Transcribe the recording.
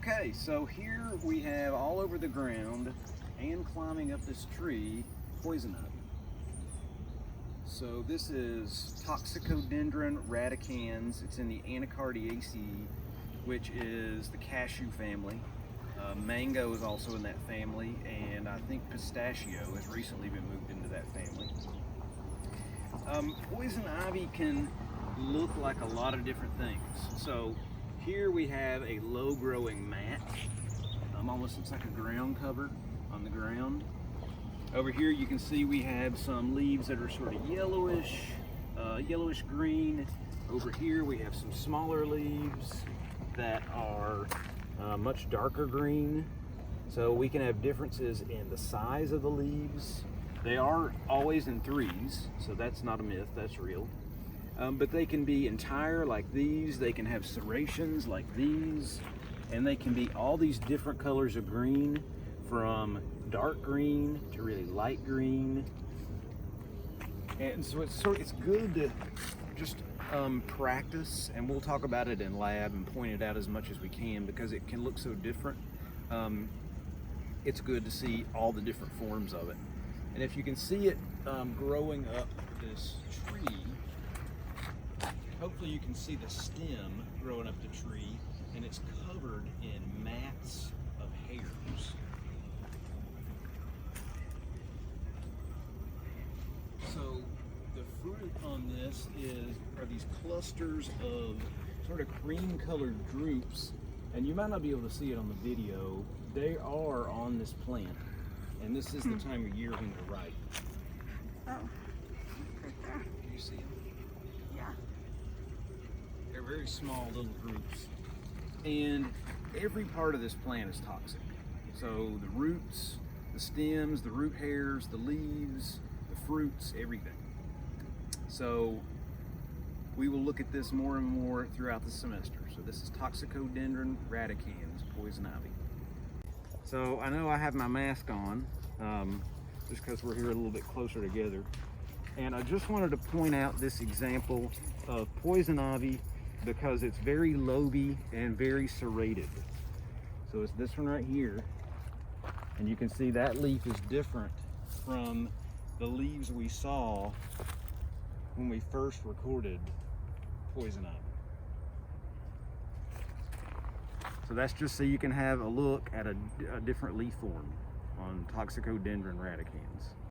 Okay, so here we have all over the ground and climbing up this tree, poison ivy. So this is Toxicodendron radicans. It's in the Anacardiaceae, which is the cashew family. Mango is also in that family, and I think pistachio has recently been moved into that family. Poison ivy can look like a lot of different things. So here we have a low-growing mat. Almost looks like a ground cover on the ground. Over here you can see we have some leaves that are sort of yellowish, yellowish green. Over here we have some smaller leaves that are much darker green. So we can have differences in the size of the leaves. They are always in threes, so that's not a myth, that's real. But they can be entire like these, they can have serrations like these, and they can be all these different colors of green, from dark green to really light green. And so it's good to just practice, and we'll talk about it in lab and point it out as much as we can because it can look so different. It's good to see all the different forms of it. And if you can see it growing up this tree, hopefully you can see the stem growing up the tree, and it's covered in mats of hairs. So the fruit on this are these clusters of sort of cream colored drupes, and you might not be able to see it on the video. They are on this plant, and this is the time of year when they're ripe. Oh, right there. Do you see them? Yeah. They're very small little groups, and every part of this plant is toxic. So the roots, the stems, the root hairs, the leaves, the fruits, everything. So we will look at this more and more throughout the semester. So this is Toxicodendron radicans, poison ivy. So I know I have my mask on, just because we're here a little bit closer together. And I just wanted to point out this example of poison ivy because it's very loby and very serrated. So it's this one right here, and you can see that leaf is different from the leaves we saw when we first recorded poison ivy. So that's just so you can have a look at a different leaf form on Toxicodendron radicans.